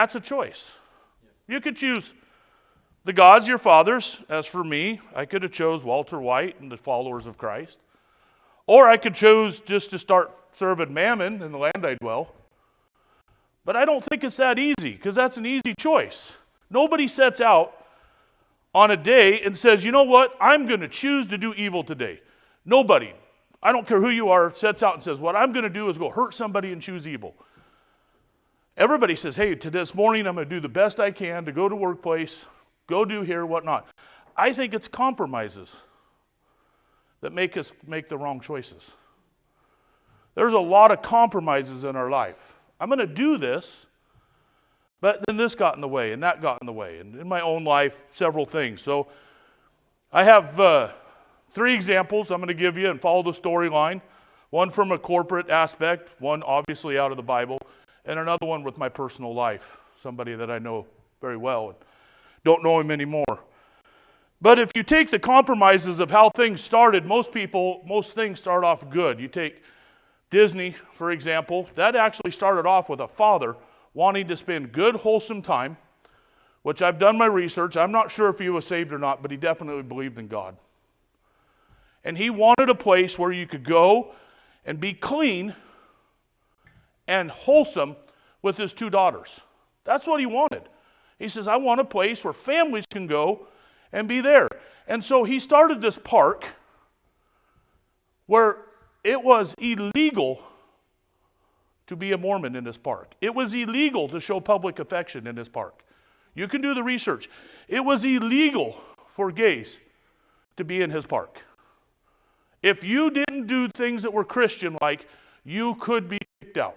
That's a choice. You could choose the gods, your fathers. As for me, I could have chose Walter White and the followers of Christ. Or I could choose just to start serving mammon in the land I dwell. But I don't think it's that easy, because that's an easy choice. Nobody sets out on a day and says, you know what, I'm going to choose to do evil today. Nobody, I don't care who you are, sets out and says, what I'm going to do is go hurt somebody and choose evil. Everybody says, hey, to this morning I'm going to do the best I can to go to workplace, go do here, whatnot. I think it's compromises that make us make the wrong choices. There's a lot of compromises in our life. I'm going to do this, but then this got in the way, and that got in the way. And in my own life, several things. So I have 3 examples I'm going to give you and follow the storyline. One from a corporate aspect, one obviously out of the Bible, and another one with my personal life, somebody that I know very well and don't know him anymore. But if you take the compromises of how things started, most things start off good. You take Disney, for example, that actually started off with a father wanting to spend good, wholesome time, which I've done my research. I'm not sure if he was saved or not, but he definitely believed in God. And he wanted a place where you could go and be clean and wholesome with his 2 daughters. That's what he wanted. He says, I want a place where families can go and be there. And so he started this park where it was illegal to be a Mormon in this park. It was illegal to show public affection in this park. You can do the research. It was illegal for gays to be in his park. If you didn't do things that were Christian-like, you could be kicked out.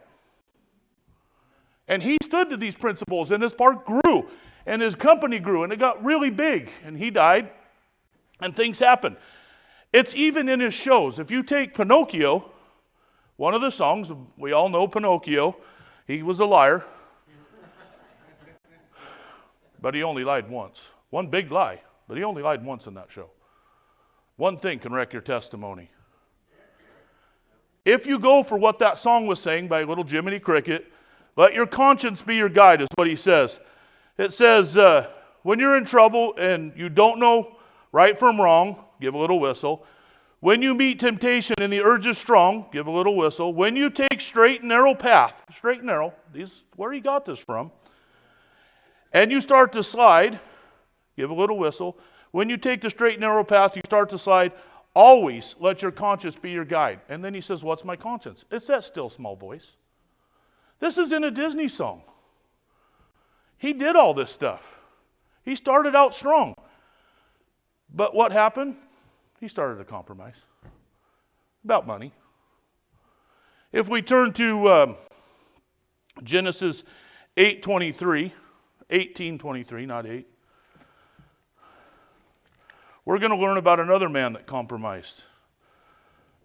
And he stood to these principles, and his park grew, and his company grew, and it got really big, and he died, and things happened. It's even in his shows. If you take Pinocchio, one of the songs, we all know Pinocchio, he was a liar, but he only lied once. One big lie, but he only lied once in that show. One thing can wreck your testimony. If you go for what that song was saying by little Jiminy Cricket, let your conscience be your guide, is what he says. It says, when you're in trouble and you don't know right from wrong, give a little whistle. When you meet temptation and the urge is strong, give a little whistle. When you take straight and narrow path, straight and narrow, this is where he got this from, and you start to slide, give a little whistle. When you take the straight and narrow path, you start to slide, always let your conscience be your guide. And then he says, what's my conscience? It's that still small voice. This is in a Disney song. He did all this stuff. He started out strong. But what happened? He started to compromise about money. If we turn to Genesis 18:23, not 8, we're going to learn about another man that compromised.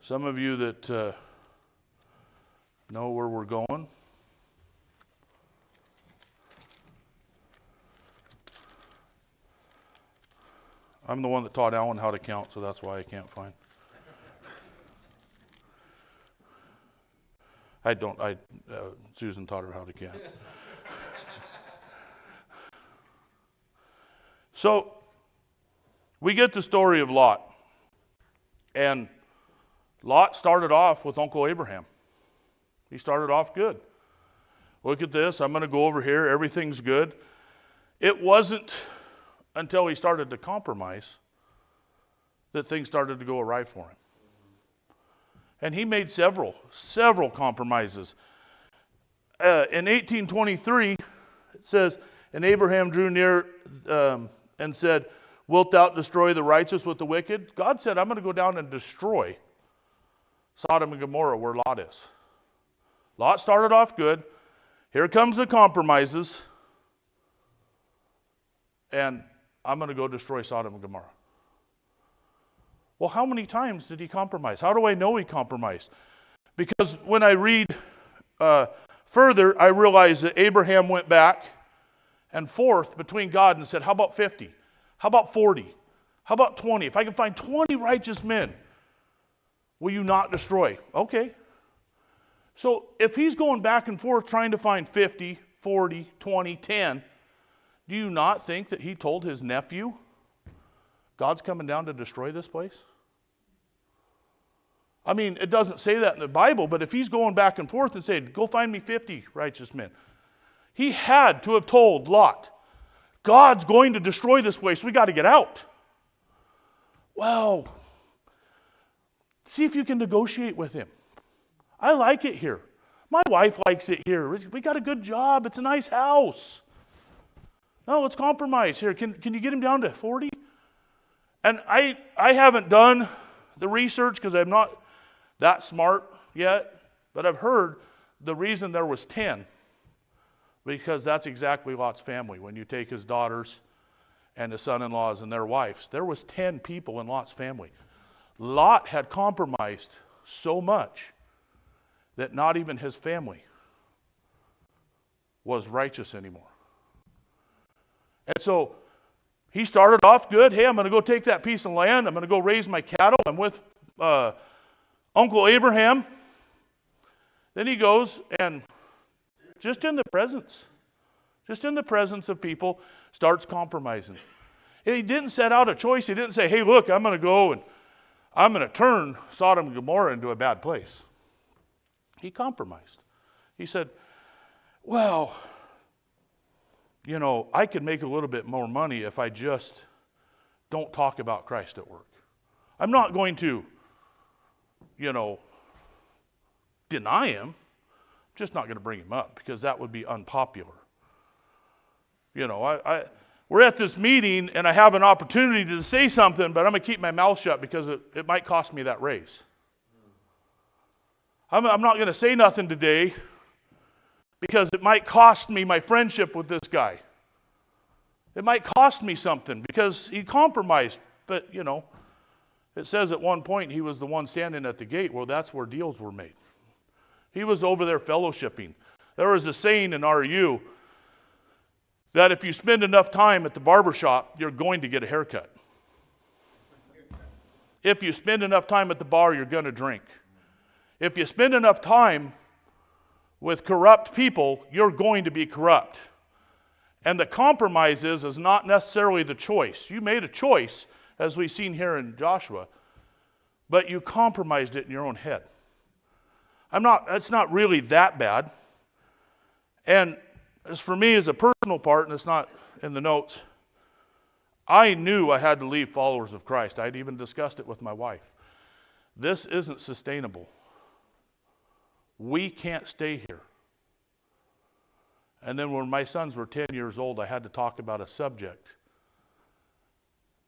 Some of you that know where we're going. I'm the one that taught Alan how to count, so that's why I can't find. Susan taught her how to count. So, we get the story of Lot. And Lot started off with Uncle Abraham. He started off good. Look at this, I'm going to go over here, everything's good. It wasn't until he started to compromise that things started to go awry for him. And he made several compromises. In 1823, it says, and Abraham drew near and said, wilt thou destroy the righteous with the wicked? God said, I'm going to go down and destroy Sodom and Gomorrah where Lot is. Lot started off good. Here comes the compromises. And I'm going to go destroy Sodom and Gomorrah. Well, how many times did he compromise? How do I know he compromised? Because when I read further, I realize that Abraham went back and forth between God and said, how about 50? How about 40? How about 20? If I can find 20 righteous men, will you not destroy? Okay. So if he's going back and forth trying to find 50, 40, 20, 10. Do you not think that he told his nephew, God's coming down to destroy this place? I mean, it doesn't say that in the Bible, but if he's going back and forth and saying, go find me 50 righteous men, he had to have told Lot, God's going to destroy this place. We got to get out. Well, see if you can negotiate with him. I like it here. My wife likes it here. We got a good job. It's a nice house. No, let's compromise here. Can you get him down to 40? And I haven't done the research because I'm not that smart yet, but I've heard the reason there was 10, because that's exactly Lot's family. When you take his daughters and his son-in-laws and their wives, there was 10 people in Lot's family. Lot had compromised so much that not even his family was righteous anymore. And so he started off good. Hey, I'm going to go take that piece of land. I'm going to go raise my cattle. I'm with Uncle Abraham. Then he goes and just in the presence of people, starts compromising. He didn't set out a choice. He didn't say, hey, look, I'm going to go and I'm going to turn Sodom and Gomorrah into a bad place. He compromised. He said, well, you know, I could make a little bit more money if I just don't talk about Christ at work. I'm not going to, you know, deny him. I'm just not going to bring him up because that would be unpopular. You know, we're at this meeting and I have an opportunity to say something, but I'm going to keep my mouth shut because it might cost me that raise. I'm not going to say nothing today because it might cost me my friendship with this guy. It might cost me something because he compromised. But, you know, it says at one point he was the one standing at the gate. Well, that's where deals were made. He was over there fellowshipping. There was a saying in RU that if you spend enough time at the barber shop, you're going to get a haircut. If you spend enough time at the bar, you're going to drink. If you spend enough time with corrupt people, you're going to be corrupt. And the compromise is not necessarily the choice. You made a choice, as we've seen here in Joshua, but you compromised it in your own head. It's not really that bad. And as for me, as a personal part, and it's not in the notes, I knew I had to leave followers of Christ. I'd even discussed it with my wife. This isn't sustainable. We can't stay here. And then when my sons were 10 years old, I had to talk about a subject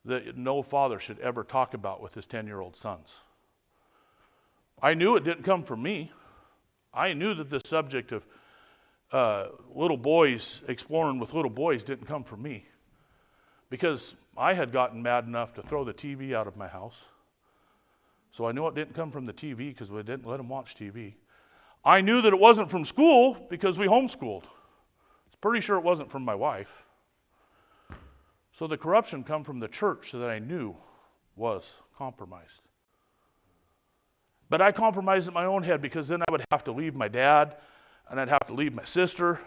that no father should ever talk about with his 10-year-old sons. I knew it didn't come from me. I knew that the subject of little boys, exploring with little boys, didn't come from me. Because I had gotten mad enough to throw the TV out of my house. So I knew it didn't come from the TV because we didn't let them watch TV. I knew that it wasn't from school because we homeschooled. Pretty sure it wasn't from my wife. So the corruption come from the church that I knew was compromised. But I compromised in my own head because then I would have to leave my dad and I'd have to leave my sister.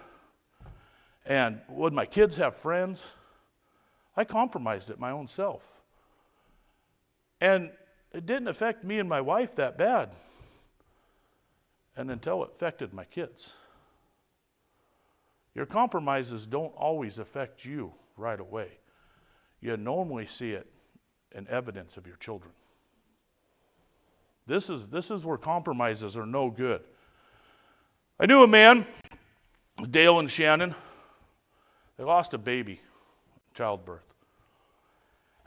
And would my kids have friends? I compromised it my own self. And it didn't affect me and my wife that bad. And until it affected my kids. Your compromises don't always affect you right away. You normally see it in evidence of your children. This is where compromises are no good. I knew a man, Dale and Shannon. They lost a baby, childbirth.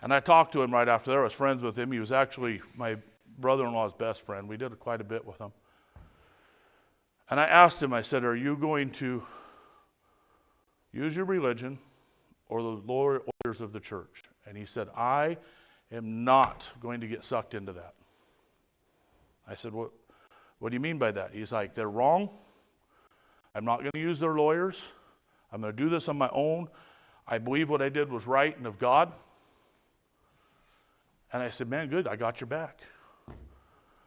And I talked to him right after there. I was friends with him. He was actually my brother-in-law's best friend. We did quite a bit with him. And I asked him, I said, are you going to use your religion or the lawyers of the church? And he said, I am not going to get sucked into that. I said, what do you mean by that? He's like, they're wrong. I'm not going to use their lawyers. I'm going to do this on my own. I believe what I did was right and of God. And I said, man, good, I got your back.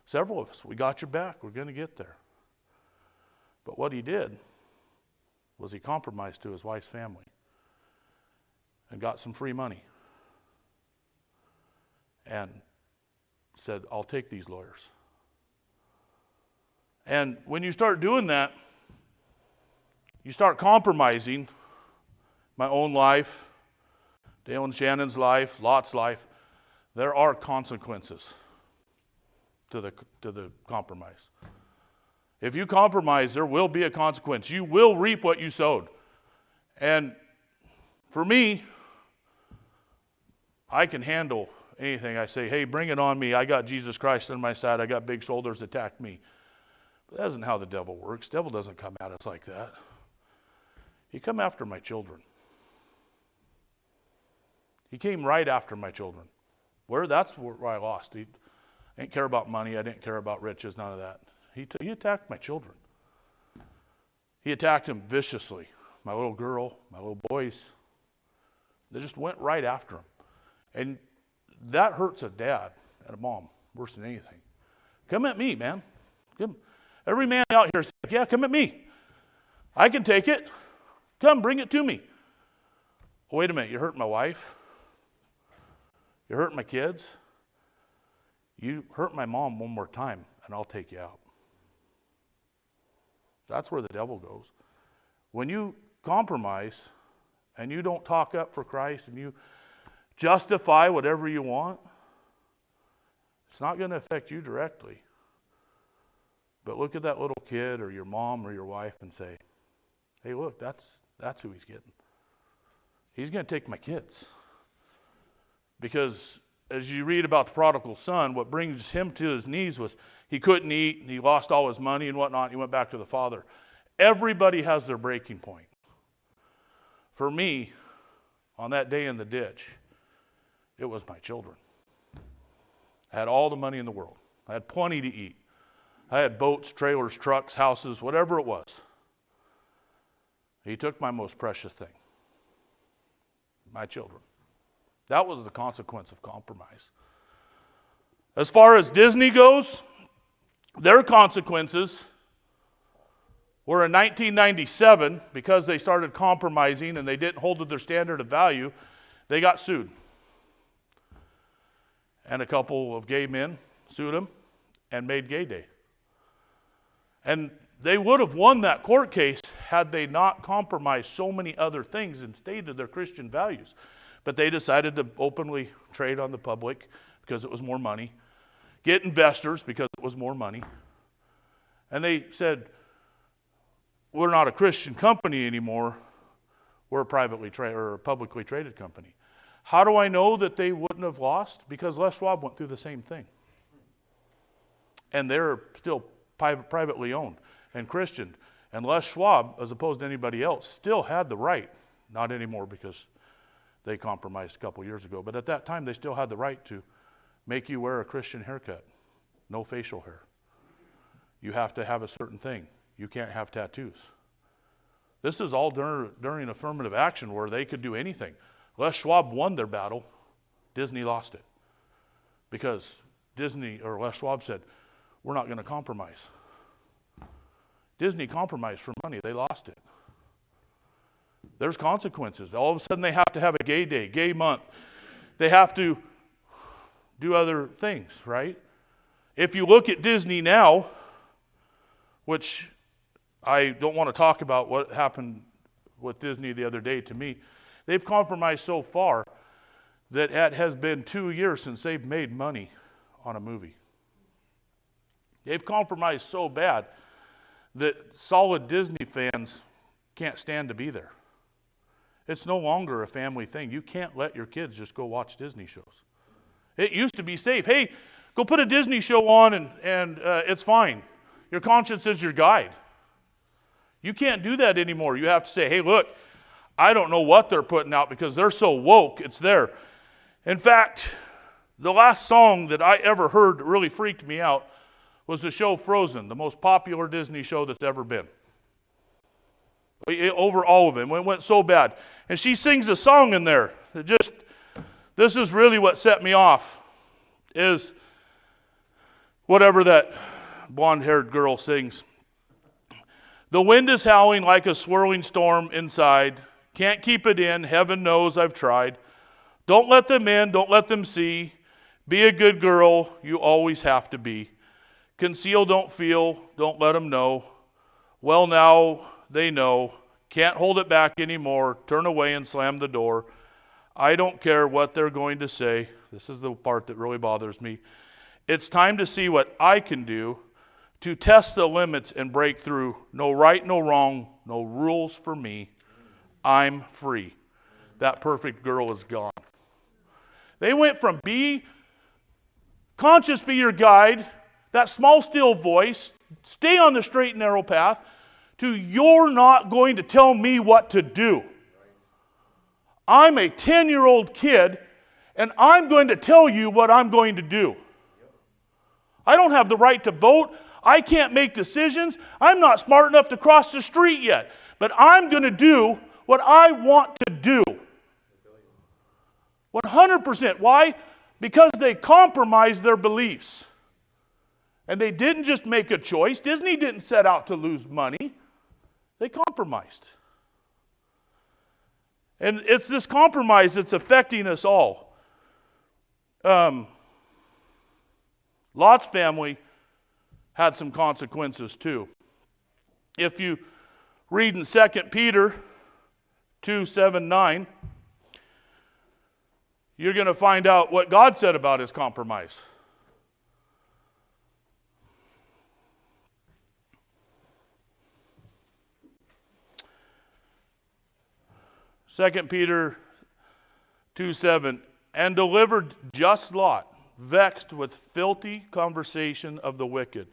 Several of us, we got your back. We're going to get there. But what he did was he compromised to his wife's family and got some free money and said, I'll take these lawyers. And when you start doing that, you start compromising my own life, Dale and Shannon's life, Lot's life. There are consequences to the compromise. If you compromise, there will be a consequence. You will reap what you sowed. And for me, I can handle anything. I say, hey, bring it on me. I got Jesus Christ on my side. I got big shoulders. Attack me. But that isn't how the devil works. The devil doesn't come at us like that. He come after my children. He came right after my children. That's where I lost. I didn't care about money. I didn't care about riches, none of that. He attacked my children. He attacked them viciously. My little girl, my little boys. They just went right after him. And that hurts a dad and a mom worse than anything. Come at me, man. Every man out here is like, yeah, come at me. I can take it. Come, bring it to me. Oh, wait a minute, you hurt my wife? You hurt my kids? You hurt my mom one more time, and I'll take you out. That's where the devil goes. When you compromise and you don't talk up for Christ and you justify whatever you want, it's not going to affect you directly. But look at that little kid or your mom or your wife and say, hey, look, that's who he's getting. He's going to take my kids. Because as you read about the prodigal son, what brings him to his knees was he couldn't eat, and he lost all his money and whatnot, and he went back to the father. Everybody has their breaking point. For me, on that day in the ditch, it was my children. I had all the money in the world. I had plenty to eat. I had boats, trailers, trucks, houses, whatever it was. He took my most precious thing, my children. That was the consequence of compromise. As far as Disney goes, their consequences were in 1997, because they started compromising and they didn't hold to their standard of value, they got sued. And a couple of gay men sued them and made Gay Day. And they would have won that court case had they not compromised so many other things and stayed to their Christian values. But they decided to openly trade on the public because it was more money, get investors because it was more money. And they said, we're not a Christian company anymore. We're a publicly traded company. How do I know that they wouldn't have lost? Because Les Schwab went through the same thing. And they're still privately owned and Christian. And Les Schwab, as opposed to anybody else, still had the right, not anymore because they compromised a couple years ago, but at that time they still had the right to make you wear a Christian haircut, no facial hair. You have to have a certain thing. You can't have tattoos. This is all during affirmative action where they could do anything. Les Schwab won their battle. Disney lost it. Because Les Schwab said, we're not going to compromise. Disney compromised for money. They lost it. There's consequences. All of a sudden they have to have a gay day, gay month. They have to do other things, right? If you look at Disney now, which I don't want to talk about what happened with Disney the other day to me, they've compromised so far that it has been 2 years since they've made money on a movie. They've compromised so bad that solid Disney fans can't stand to be there. It's no longer a family thing. You can't let your kids just go watch Disney shows. It used to be safe. Hey, go put a Disney show on and it's fine. Your conscience is your guide. You can't do that anymore. You have to say, hey, look, I don't know what they're putting out because they're so woke, it's there. In fact, the last song that I ever heard that really freaked me out was the show Frozen, the most popular Disney show that's ever been. Over all of them. It went so bad. And she sings a song in there. This is really what set me off, is whatever that blonde-haired girl sings. The wind is howling like a swirling storm inside. Can't keep it in. Heaven knows I've tried. Don't let them in. Don't let them see. Be a good girl. You always have to be. Conceal, don't feel. Don't let them know. Well, now they know. Can't hold it back anymore. Turn away and slam the door. I don't care what they're going to say. This is the part that really bothers me. It's time to see what I can do to test the limits and break through. No right, no wrong, no rules for me. I'm free. That perfect girl is gone. They went from conscious be your guide, that small still voice, stay on the straight and narrow path, to you're not going to tell me what to do. I'm a 10-year-old kid, and I'm going to tell you what I'm going to do. I don't have the right to vote. I can't make decisions. I'm not smart enough to cross the street yet. But I'm going to do what I want to do. 100%. Why? Because they compromised their beliefs. And they didn't just make a choice. Disney didn't set out to lose money. They compromised. And it's this compromise that's affecting us all. Lot's family had some consequences too. If you read in 2 Peter 2:7-9, you're going to find out what God said about his compromise. Second Peter 2:7, and delivered just Lot, vexed with filthy conversation of the wicked.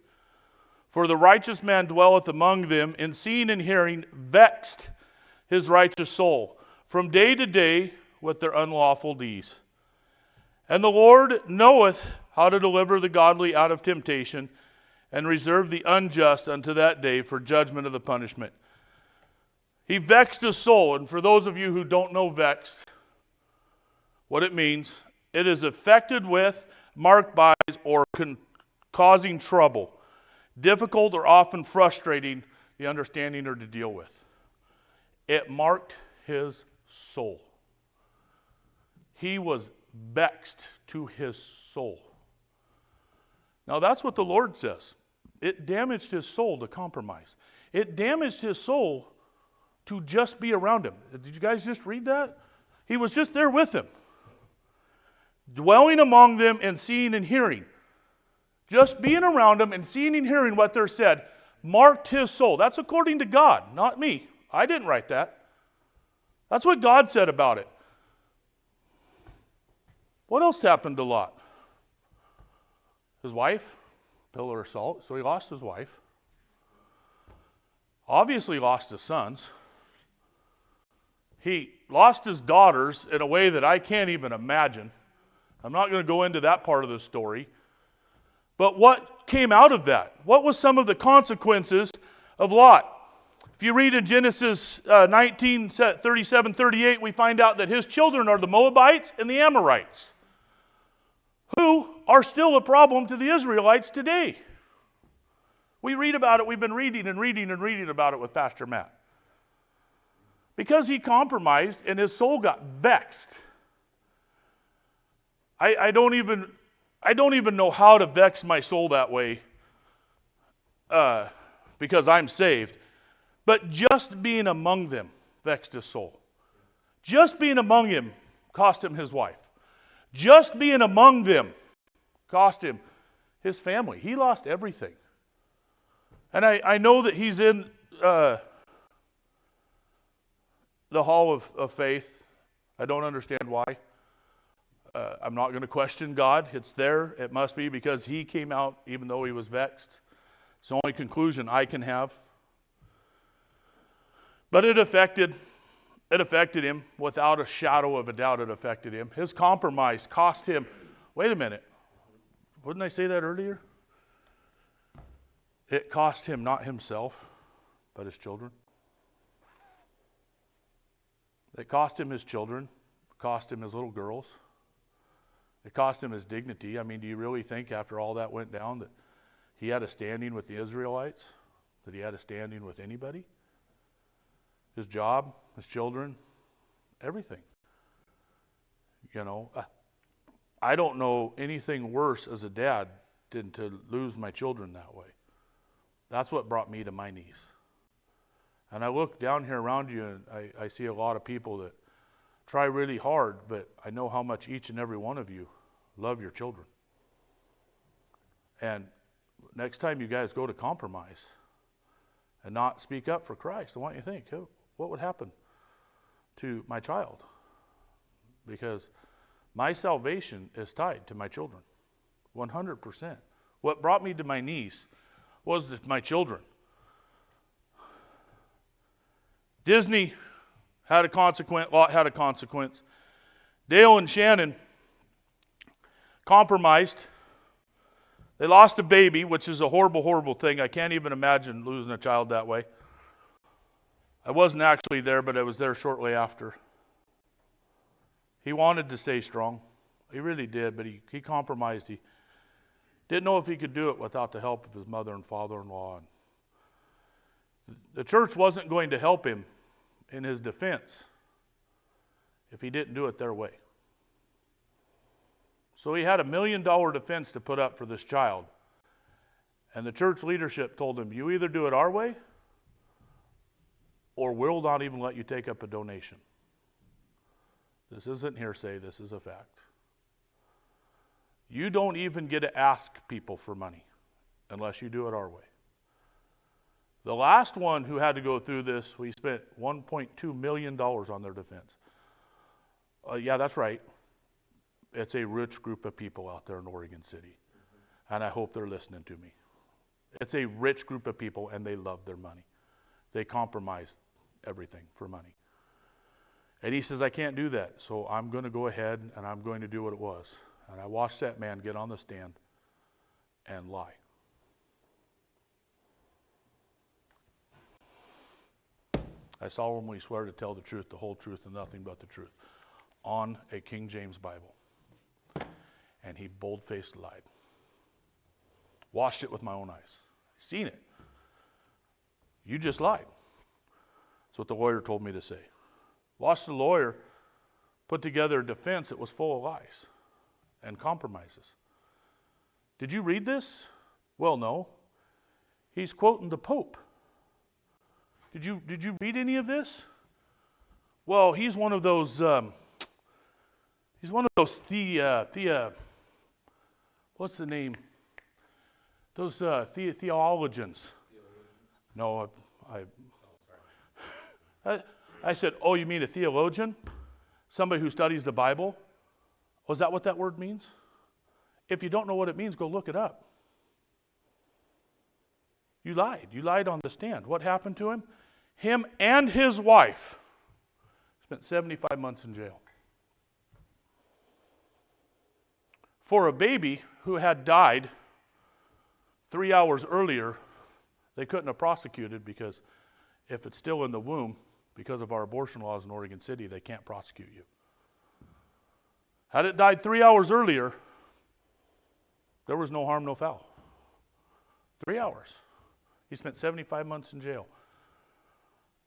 For the righteous man dwelleth among them, in seeing and hearing, vexed his righteous soul, from day to day with their unlawful deeds. And the Lord knoweth how to deliver the godly out of temptation, and reserve the unjust unto that day for judgment of the punishment. He vexed his soul, and for those of you who don't know vexed, what it means, it is affected with, marked by, or causing trouble, difficult or often frustrating the understanding or to deal with. It marked his soul. He was vexed to his soul. Now that's what the Lord says. It damaged his soul to compromise. It damaged his soul to just be around him. Did you guys just read that? He was just there with them. Dwelling among them and seeing and hearing. Just being around them and seeing and hearing what they're said marked his soul. That's according to God, not me. I didn't write that. That's what God said about it. What else happened to Lot? His wife, pillar of salt, so he lost his wife. Obviously lost his sons. He lost his daughters in a way that I can't even imagine. I'm not going to go into that part of the story. But what came out of that? What was some of the consequences of Lot? If you read in Genesis 19, 37, 38, we find out that his children are the Moabites and the Amorites, who are still a problem to the Israelites today. We read about it. We've been reading about it with Pastor Matt. Because he compromised and his soul got vexed. I don't even know how to vex my soul that way because I'm saved. But just being among them vexed his soul. Just being among him cost him his wife. Just being among them cost him his family. He lost everything. And I know that he's in the hall of faith. I don't understand why. I'm not going to question God. It's there. It must be because he came out even though he was vexed. It's the only conclusion I can have. But it affected him without a shadow of a doubt. It affected him. His compromise cost him. Wait a minute. Wouldn't I say that earlier? It cost him not himself, but his children. It cost him his children. It cost him his little girls. It cost him his dignity. I mean, do you really think after all that went down that he had a standing with the Israelites? that he had a standing with anybody. His job, his children, everything. You know, I don't know anything worse as a dad than to lose my children that way. That's what brought me to my knees. And I look down here around you and I see a lot of people that try really hard, but I know how much each and every one of you love your children. And next time you guys go to compromise and not speak up for Christ, I want you to think, what would happen to my child? Because my salvation is tied to my children, 100%. What brought me to my knees was my children. Disney had a consequence, Lot had a consequence. Dale and Shannon compromised. They lost a baby, which is a horrible, horrible thing. I can't even imagine losing a child that way. I wasn't actually there, but I was there shortly after. He wanted to stay strong. He really did, but he compromised. He didn't know if he could do it without the help of his mother and father-in-law. The church wasn't going to help him in his defense if he didn't do it their way. So he had $1 million defense to put up for this child. And the church leadership told him, you either do it our way or we'll not even let you take up a donation. This isn't hearsay, this is a fact. You don't even get to ask people for money unless you do it our way. The last one who had to go through this, we spent $1.2 million on their defense. Yeah, that's right. It's a rich group of people out there in Oregon City. And I hope they're listening to me. It's a rich group of people and they love their money. They compromise everything for money. And he says, I can't do that. So I'm going to go ahead and I'm going to do what it was. And I watched that man get on the stand and lie. I solemnly swear to tell the truth, the whole truth, and nothing but the truth on a King James Bible. And he bold-faced lied. Watched it with my own eyes. Seen it. You just lied. That's what the lawyer told me to say. Watched the lawyer put together a defense that was full of lies and compromises. Did you read this? Well, no. He's quoting the Pope. Did you read any of this? Well, he's one of those what's the name? Those theologians. No, I said, oh, you mean a theologian? Somebody who studies the Bible? Oh, is that what that word means? If you don't know what it means, go look it up. You lied. You lied on the stand. What happened to him? Him and his wife spent 75 months in jail. For a baby who had died 3 hours earlier, they couldn't have prosecuted because if it's still in the womb, because of our abortion laws in Oregon City, they can't prosecute you. Had it died 3 hours earlier, there was no harm, no foul. 3 hours. He spent 75 months in jail.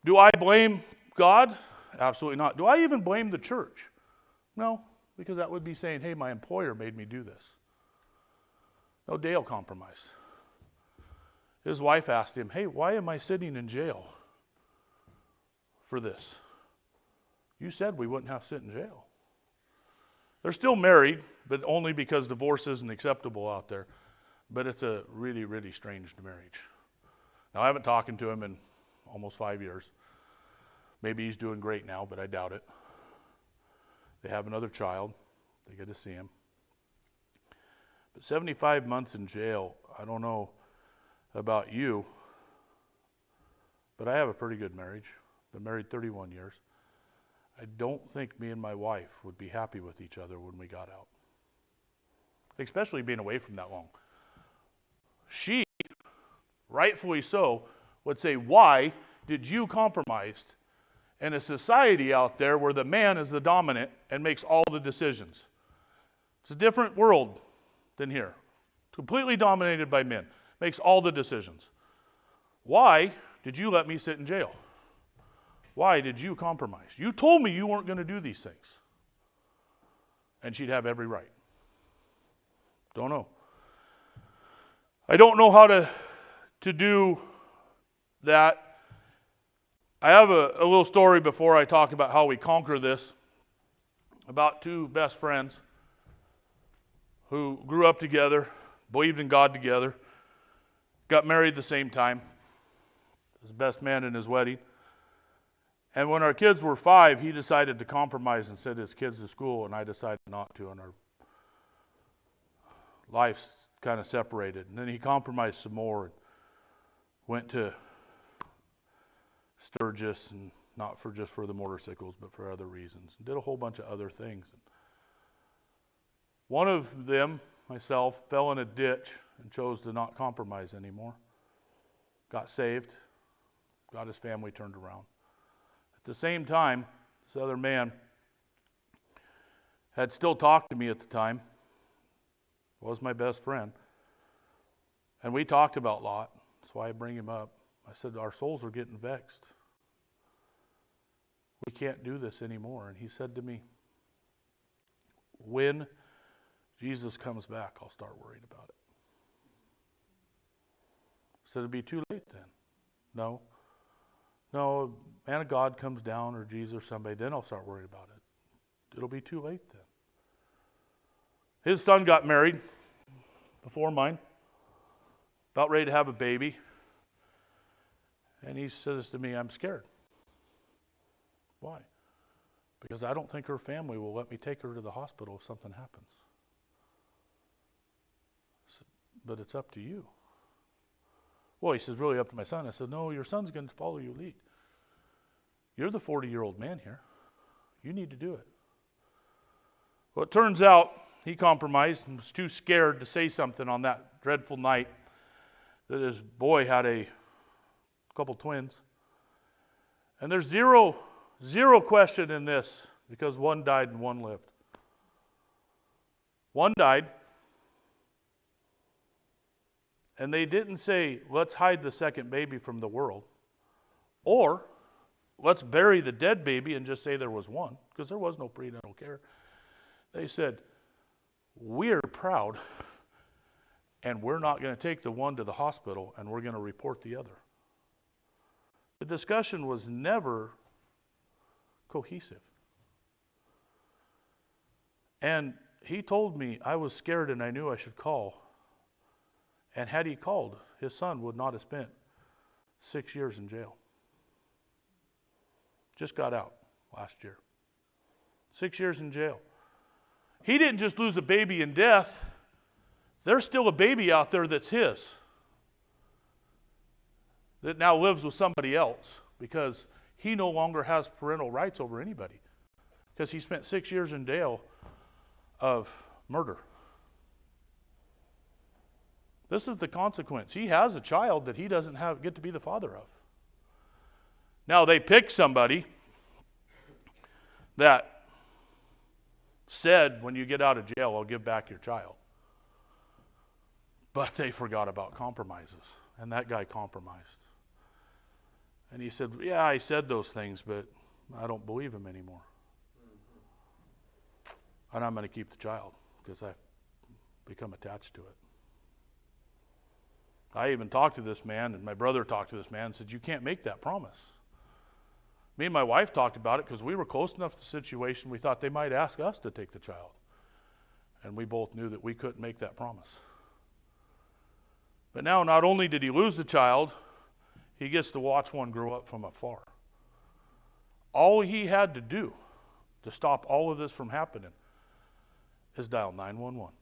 Do I blame God? Absolutely not. Do I even blame the church? No, because that would be saying, hey, my employer made me do this. No, Dale compromised. His wife asked him, hey, why am I sitting in jail for this? You said we wouldn't have to sit in jail. They're still married, but only because divorce isn't acceptable out there. But it's a really, really strange marriage. Now, I haven't talked to him in almost 5 years. Maybe he's doing great now, but I doubt it. They have another child. They get to see him. But 75 months in jail, I don't know about you, but I have a pretty good marriage. Been married 31 years. I don't think me and my wife would be happy with each other when we got out. Especially being away from that long. She, rightfully so, would say, why did you compromise in a society out there where the man is the dominant and makes all the decisions? It's a different world than here. Completely dominated by men. Makes all the decisions. why did you let me sit in jail? Why did you compromise? You told me you weren't going to do these things. And she'd have every right. Don't know. I don't know how to do that. I have a little story before I talk about how we conquer this, about two best friends who grew up together, believed in God together, got married at the same time. His best man in his wedding. And when our kids were 5, he decided to compromise and send his kids to school, and I decided not to, and our lives kind of separated. And then he compromised some more and went to Sturgis, and not for just for the motorcycles, but for other reasons. Did a whole bunch of other things. One of them, myself, fell in a ditch and chose to not compromise anymore. Got saved, got his family turned around. At the same time, this other man had still talked to me at the time, was my best friend, and we talked about Lot. That's why I bring him up. I said, our souls are getting vexed. We can't do this anymore. And he said to me, when Jesus comes back, I'll start worrying about it. I said, it'd be too late then. No, man of God comes down, or Jesus or somebody, then I'll start worrying about it. It'll be too late then. His son got married before mine, about ready to have a baby. And he says to me, I'm scared. Why? Because I don't think her family will let me take her to the hospital if something happens. I said, but it's up to you. Well, he says, really up to my son. I said, no, your son's going to follow your lead. You're the 40-year-old man here. You need to do it. Well, it turns out he compromised and was too scared to say something on that dreadful night that his boy had a couple twins. And there's zero question in this, because one died and one lived. One died, and they didn't say, let's hide the second baby from the world, or let's bury the dead baby and just say there was one, because there was no prenatal care. They said, we're proud, and we're not going to take the one to the hospital, and we're going to report the other. The discussion was never cohesive. And he told me I was scared and I knew I should call. And had he called, his son would not have spent 6 years in jail. Just got out last year. 6 years in jail. He didn't just lose a baby in death. There's still a baby out there that's his, that now lives with somebody else, because he no longer has parental rights over anybody, because he spent 6 years in jail of murder. This is the consequence. He has a child that he doesn't get to be the father of. Now they picked somebody that said, when you get out of jail, I'll give back your child. But they forgot about compromises, and that guy compromised. And he said, yeah, I said those things, but I don't believe him anymore. And I'm going to keep the child because I've become attached to it. I even talked to this man, and my brother talked to this man and said, you can't make that promise. Me and my wife talked about it because we were close enough to the situation, we thought they might ask us to take the child. And we both knew that we couldn't make that promise. But now, not only did he lose the child, he gets to watch one grow up from afar. All he had to do to stop all of this from happening is dial 911.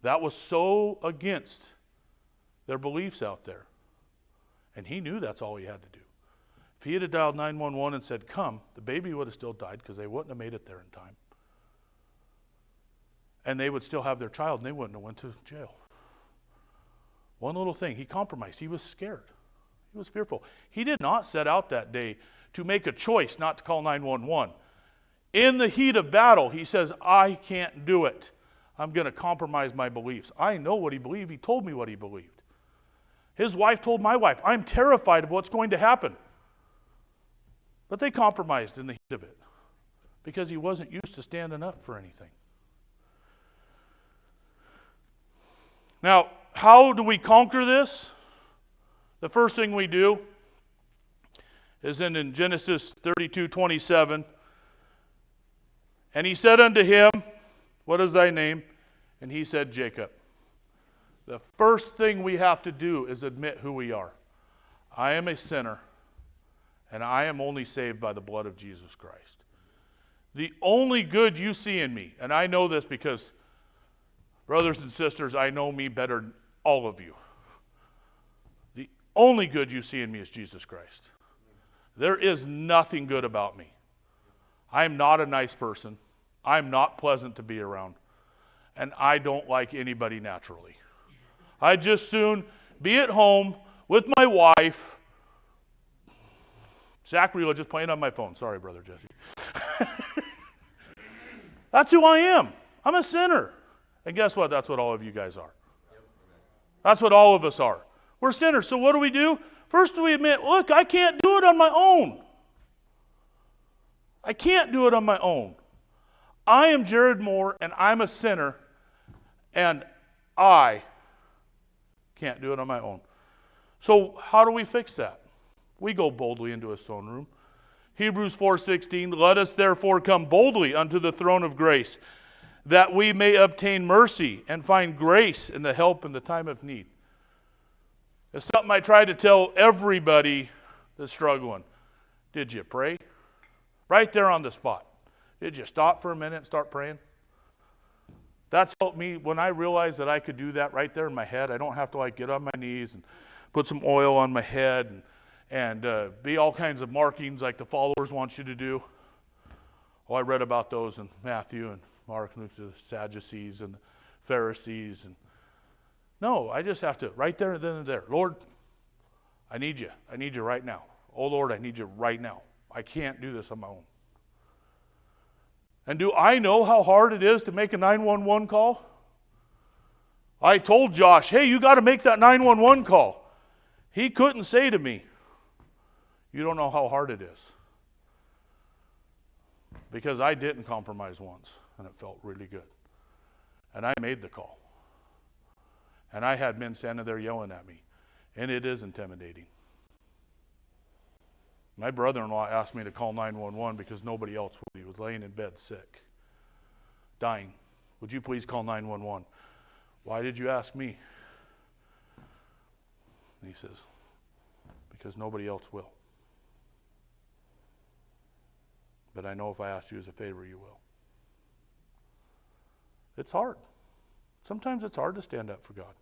That was so against their beliefs out there. And he knew that's all he had to do. If he had dialed 911 and said, come, the baby would have still died because they wouldn't have made it there in time. And they would still have their child and they wouldn't have went to jail. One little thing, he compromised. He was scared. He was fearful. He did not set out that day to make a choice not to call 911. In the heat of battle, he says, I can't do it. I'm going to compromise my beliefs. I know what he believed. He told me what he believed. His wife told my wife, I'm terrified of what's going to happen. But they compromised in the heat of it because he wasn't used to standing up for anything. Now, how do we conquer this? The first thing we do is in Genesis 32:27. And he said unto him, what is thy name? And he said, Jacob. The first thing we have to do is admit who we are. I am a sinner, and I am only saved by the blood of Jesus Christ. The only good you see in me, and I know this because, brothers and sisters, I know me better than all of you. The only good you see in me is Jesus Christ. There is nothing good about me. I am not a nice person. I'm not pleasant to be around. And I don't like anybody naturally. I'd just soon be at home with my wife. Zachary was just playing on my phone. Sorry, Brother Jesse. That's who I am. I'm a sinner. And guess what? That's what all of you guys are. That's what all of us are. We're sinners. So what do? First we admit, look, I can't do it on my own. I can't do it on my own. I am Jerod Moore, and I'm a sinner, and I can't do it on my own. So how do we fix that? We go boldly into his throne room. Hebrews 4:16, let us therefore come boldly unto the throne of grace, that we may obtain mercy and find grace in the help in the time of need. It's something I try to tell everybody that's struggling. Did you pray? Right there on the spot. Did you stop for a minute and start praying? That's helped me when I realized that I could do that right there in my head. I don't have to get on my knees and put some oil on my head and be all kinds of markings like the followers want you to do. Oh, I read about those in Matthew and Mark, and the Sadducees and the Pharisees. No, I just have to, right there and then and there. Lord, I need you. I need you right now. Oh, Lord, I need you right now. I can't do this on my own. And do I know how hard it is to make a 911 call? I told Josh, hey, you got to make that 911 call. He couldn't say to me, you don't know how hard it is. Because I didn't compromise once, and it felt really good. And I made the call. And I had men standing there yelling at me. And it is intimidating. My brother-in-law asked me to call 911 because nobody else would. He was laying in bed sick, dying. Would you please call 911? Why did you ask me? And he says, because nobody else will. But I know if I ask you as a favor, you will. It's hard. Sometimes it's hard to stand up for God.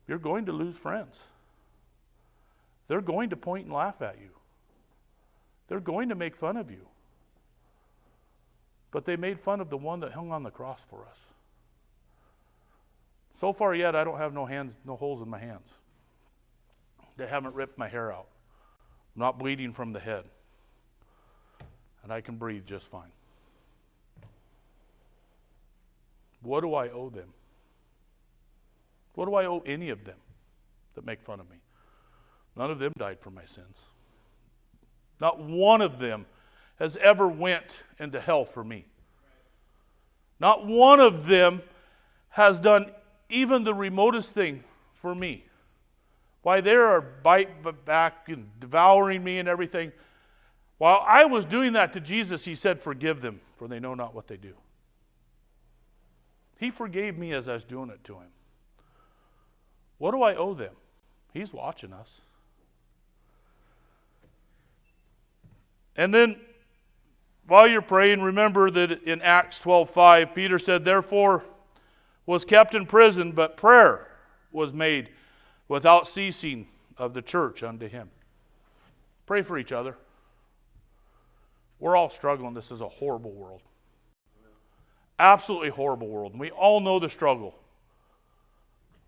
You're going to lose friends. They're going to point and laugh at you. They're going to make fun of you. But they made fun of the one that hung on the cross for us. So far yet, I don't have no holes in my hands. They haven't ripped my hair out. I'm not bleeding from the head. And I can breathe just fine. What do I owe them? What do I owe any of them that make fun of me? None of them died for my sins. Not one of them has ever went into hell for me. Not one of them has done even the remotest thing for me. Why, they are biting back and devouring me and everything. While I was doing that to Jesus, he said, forgive them, for they know not what they do. He forgave me as I was doing it to him. What do I owe them? He's watching us. And then, while you're praying, remember that in Acts 12:5, Peter said, therefore was kept in prison, but prayer was made without ceasing of the church unto him. Pray for each other. We're all struggling. This is a horrible world. Absolutely horrible world. And we all know the struggle.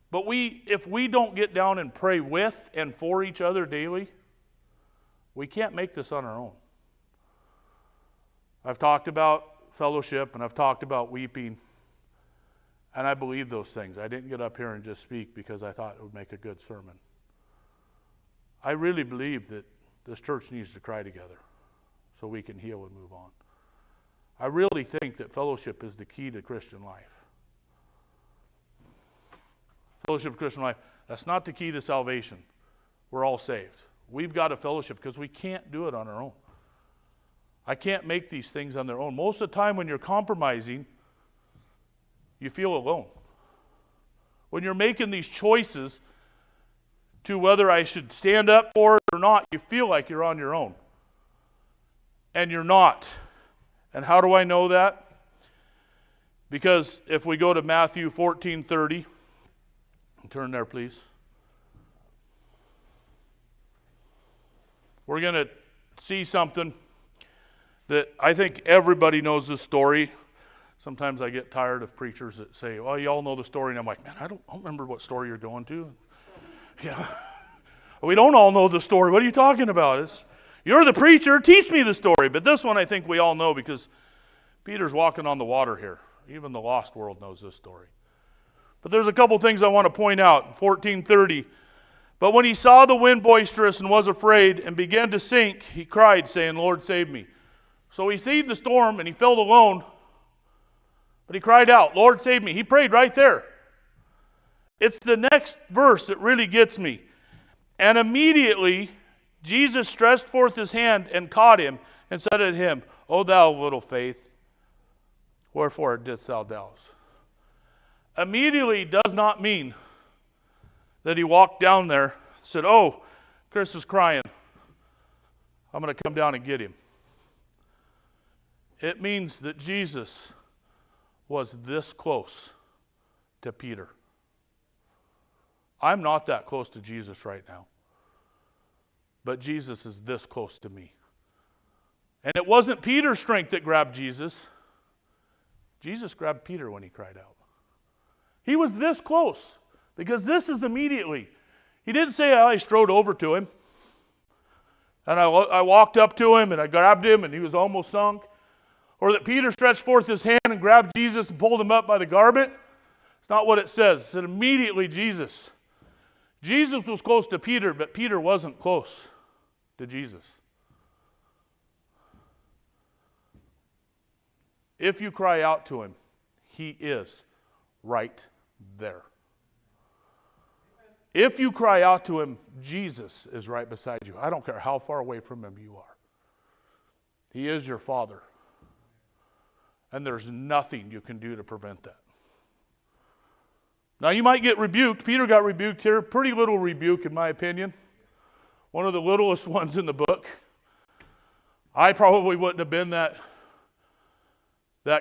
But if we don't get down and pray with and for each other daily, we can't make this on our own. I've talked about fellowship and I've talked about weeping. And I believe those things. I didn't get up here and just speak because I thought it would make a good sermon. I really believe that this church needs to cry together so we can heal and move on. I really think that fellowship is the key to Christian life. Fellowship of Christian life, that's not the key to salvation. We're all saved. We've got a fellowship because we can't do it on our own. I can't make these things on their own. Most of the time when you're compromising, you feel alone. When you're making these choices to whether I should stand up for it or not, you feel like you're on your own. And you're not. And how do I know that? Because if we go to Matthew 14:30, turn there please. We're going to see something that I think everybody knows this story. Sometimes I get tired of preachers that say, well, you all know the story. And I'm like, man, I don't remember what story you're going to. Yeah. We don't all know the story. What are you talking about? You're the preacher. Teach me the story. But this one I think we all know because Peter's walking on the water here. Even the lost world knows this story. But there's a couple things I want to point out. 14:30. But when he saw the wind boisterous and was afraid and began to sink, he cried, saying, Lord, save me. So he seed the storm and he felt alone. But he cried out, Lord, save me. He prayed right there. It's the next verse that really gets me. And immediately Jesus stretched forth his hand and caught him and said unto him, O thou of little faith, wherefore didst thou doubt? Immediately does not mean that he walked down there and said, oh, Chris is crying. I'm going to come down and get him. It means that Jesus was this close to Peter. I'm not that close to Jesus right now. But Jesus is this close to me. And it wasn't Peter's strength that grabbed Jesus. Jesus grabbed Peter when he cried out. He was this close. Because this is immediately. He didn't say, I strode over to him. And I walked up to him and I grabbed him and he was almost sunk. Or that Peter stretched forth his hand and grabbed Jesus and pulled him up by the garment. It's not what it says. It said immediately Jesus. Jesus was close to Peter, but Peter wasn't close to Jesus. If you cry out to him, he is right there. If you cry out to him, Jesus is right beside you. I don't care how far away from him you are. He is your Father. And there's nothing you can do to prevent that. Now you might get rebuked. Peter got rebuked here. Pretty little rebuke in my opinion. One of the littlest ones in the book. I probably wouldn't have been that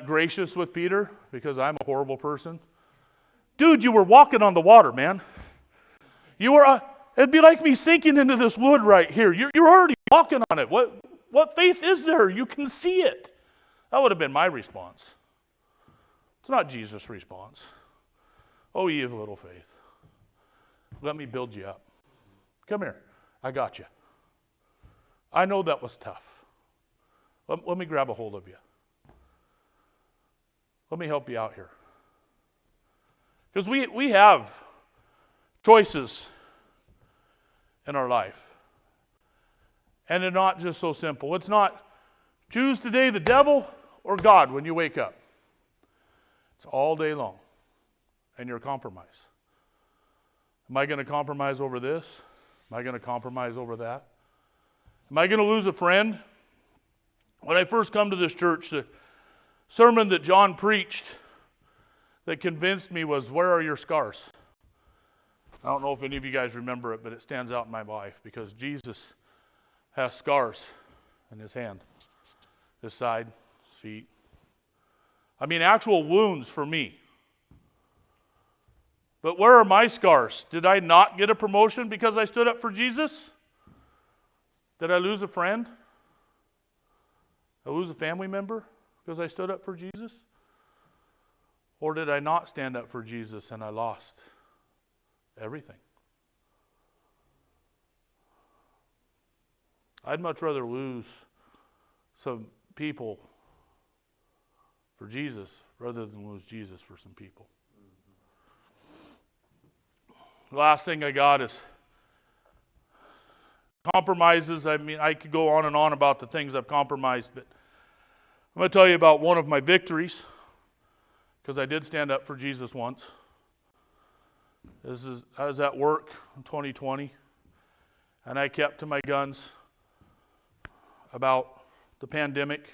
gracious with Peter because I'm a horrible person. Dude, you were walking on the water, man. You were. It'd be like me sinking into this wood right here. You're already walking on it. What faith is there? You can see it. That would have been my response. It's not Jesus' response. Oh, ye of little faith. Let me build you up. Come here. I got you. I know that was tough. Let me grab a hold of you. Let me help you out here. Because we have choices in our life. And they're not just so simple. It's not choose today the devil or God when you wake up. It's all day long. And you're compromised. Am I going to compromise over this? Am I going to compromise over that? Am I going to lose a friend? When I first come to this church, the sermon that John preached that convinced me was, where are your scars? I don't know if any of you guys remember it, but it stands out in my life because Jesus has scars in his hand, his side, his feet. I mean, actual wounds for me. But where are my scars? Did I not get a promotion because I stood up for Jesus? Did I lose a friend? Did I lose a family member because I stood up for Jesus? Or did I not stand up for Jesus and I lost everything? I'd much rather lose some people for Jesus rather than lose Jesus for some people. The last thing I got is compromises. I mean, I could go on and on about the things I've compromised, but I'm going to tell you about one of my victories, because I did stand up for Jesus once. I was at work in 2020, and I kept to my guns about the pandemic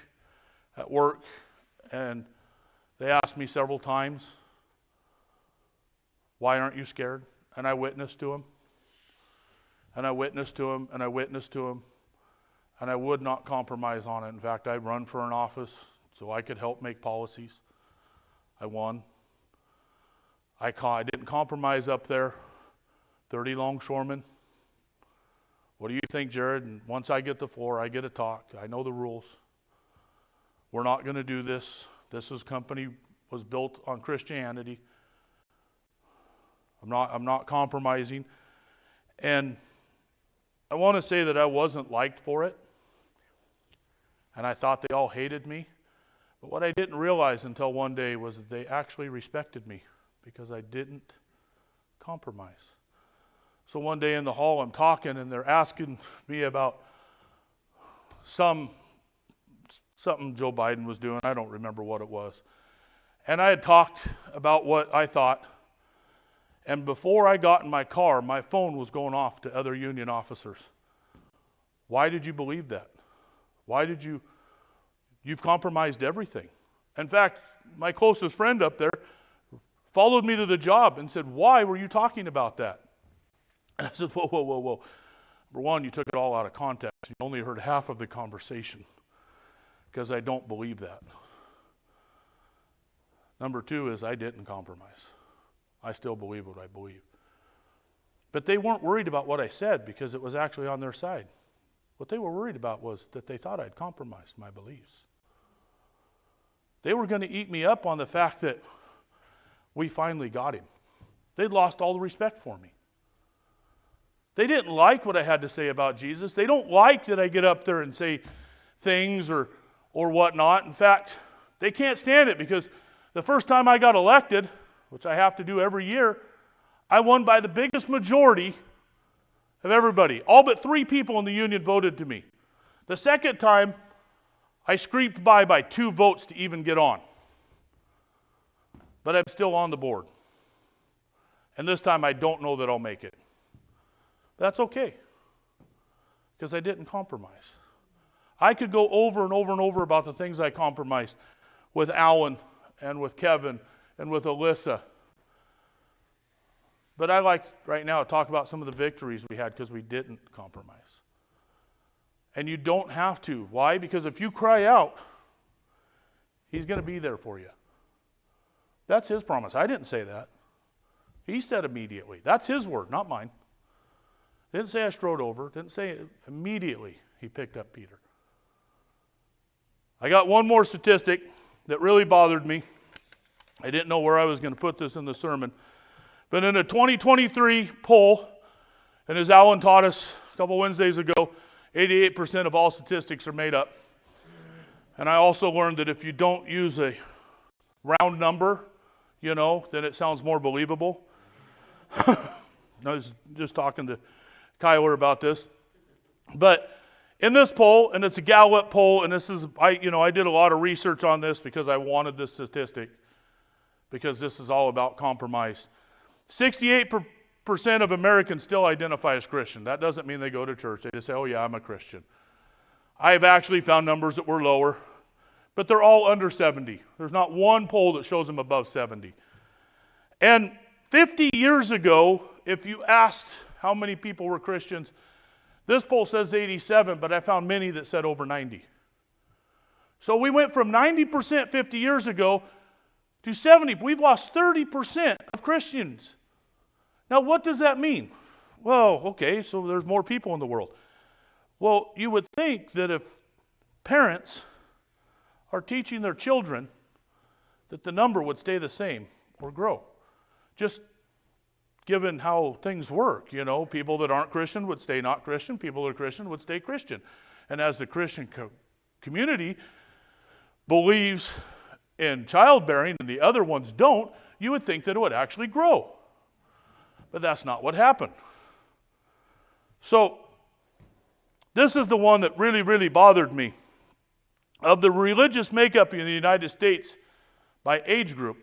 at work, and they asked me several times, why aren't you scared? And I witnessed to them, and I witnessed to them, and I witnessed to them, and I would not compromise on it. In fact, I'd run for an office so I could help make policies. I won. I didn't compromise up there. 30 longshoremen. What do you think, Jerod? And once I get the floor, I get to talk. I know the rules. We're not going to do this. This company was built on Christianity. I'm not compromising. And I want to say that I wasn't liked for it. And I thought they all hated me. But what I didn't realize until one day was that they actually respected me because I didn't compromise. So one day in the hall I'm talking and they're asking me about something Joe Biden was doing. I don't remember what it was. And I had talked about what I thought. And before I got in my car, my phone was going off to other union officers. Why did you believe that? Why did you've compromised everything. In fact, my closest friend up there followed me to the job and said, why were you talking about that? And I said, whoa. Number one, you took it all out of context. You only heard half of the conversation because I don't believe that. Number two is I didn't compromise. I still believe what I believe. But they weren't worried about what I said because it was actually on their side. What they were worried about was that they thought I'd compromised my beliefs. They were going to eat me up on the fact that we finally got him. They'd lost all the respect for me. They didn't like what I had to say about Jesus. They don't like that I get up there and say things or whatnot. In fact, they can't stand it because the first time I got elected, which I have to do every year, I won by the biggest majority of everybody. All but 3 people in the union voted to me. The second time, I scraped by 2 votes to even get on. But I'm still on the board. And this time I don't know that I'll make it. That's okay. Because I didn't compromise. I could go over and over and over about the things I compromised with Alan and with Kevin and with Alyssa. But I like right now to talk about some of the victories we had because we didn't compromise. And you don't have to. Why? Because if you cry out, He's going to be there for you. That's His promise. I didn't say that. He said immediately. That's His word, not mine. Didn't say I strode over. Didn't say it. Immediately He picked up Peter. I got one more statistic that really bothered me. I didn't know where I was going to put this in the sermon. But in a 2023 poll, and as Alan taught us a couple Wednesdays ago, 88% of all statistics are made up. And I also learned that if you don't use a round number, then it sounds more believable. I was just talking to Kyler about this. But in this poll, and it's a Gallup poll, and this is, I did a lot of research on this because I wanted this statistic, because this is all about compromise. 68% of Americans still identify as Christian. That doesn't mean they go to church. They just say, oh yeah, I'm a Christian. I've actually found numbers that were lower, but they're all under 70. There's not one poll that shows them above 70. And 50 years ago, if you asked how many people were Christians, this poll says 87, but I found many that said over 90. So we went from 90% 50 years ago to 70. We've lost 30% of Christians. Now, what does that mean? Well, okay, so there's more people in the world. Well, you would think that if parents are teaching their children that the number would stay the same or grow. Just given how things work, people that aren't Christian would stay not Christian, people that are Christian would stay Christian. And as the Christian community believes in childbearing and the other ones don't, you would think that it would actually grow. But that's not what happened. So, this is the one that really, really bothered me. Of the religious makeup in the United States by age group,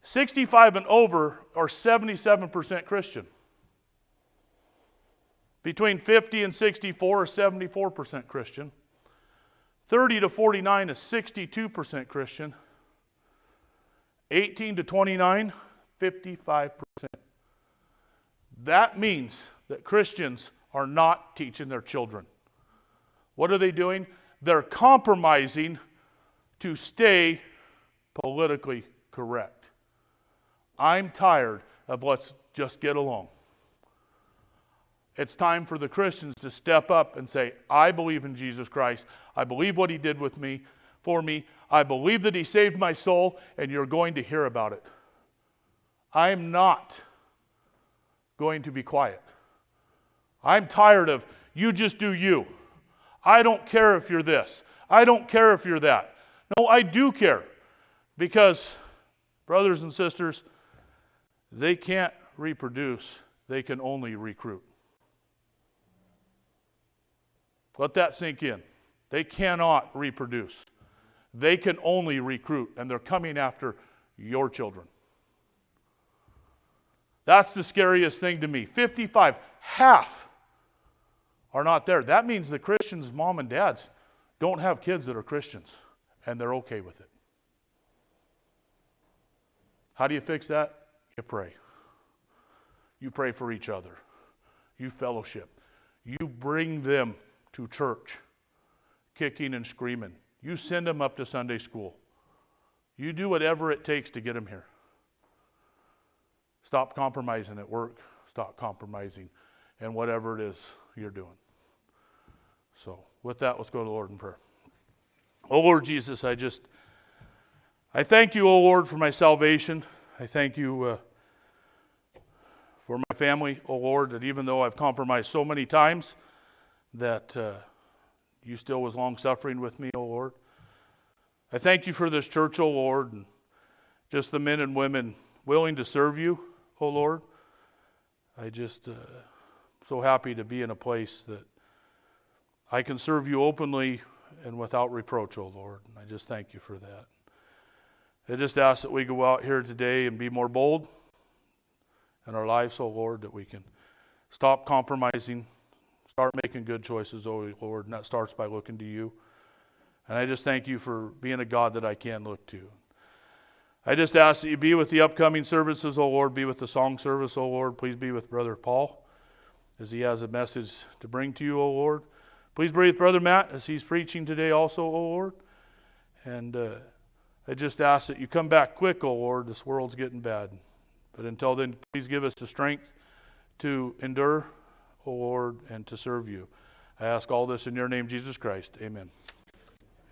65 and over are 77% Christian. Between 50 and 64 are 74% Christian. 30 to 49 is 62% Christian. 18 to 29, 55%. That means that Christians are not teaching their children. What are they doing? They're compromising to stay politically correct. I'm tired of let's just get along. It's time for the Christians to step up and say, I believe in Jesus Christ. I believe what he did with me, for me. I believe that he saved my soul, and you're going to hear about it. I am not going to be quiet. I'm tired of you just do you. I don't care if you're this. I don't care if you're that. No, I do care. Because, brothers and sisters, they can't reproduce. They can only recruit. Let that sink in. They cannot reproduce. They can only recruit, and they're coming after your children. That's the scariest thing to me. 55, half are not there. That means the Christians' mom and dads don't have kids that are Christians, and they're okay with it. How do you fix that? You pray. You pray for each other. You fellowship. You bring them to church, kicking and screaming. You send them up to Sunday school. You do whatever it takes to get them here. Stop compromising at work. Stop compromising in whatever it is you're doing. So with that, let's go to the Lord in prayer. Oh Lord Jesus, I thank you, oh Lord, for my salvation. I thank you for my family, oh Lord, that even though I've compromised so many times, that you still was long-suffering with me, oh Lord. I thank you for this church, oh Lord, and just the men and women willing to serve you, oh Lord. I just so happy to be in a place that I can serve you openly and without reproach, oh Lord. And I just thank you for that. I just ask that we go out here today and be more bold in our lives, oh Lord, that we can stop compromising, start making good choices, oh Lord, and that starts by looking to you. And I just thank you for being a God that I can look to. I just ask that you be with the upcoming services, oh Lord, be with the song service, oh Lord. Please be with Brother Paul as he has a message to bring to you, oh Lord. Please be with Brother Matt as he's preaching today also, oh Lord. And I just ask that you come back quick, oh Lord. This world's getting bad. But until then, please give us the strength to endure, O Lord, and to serve you. I ask all this in your name, Jesus Christ. Amen.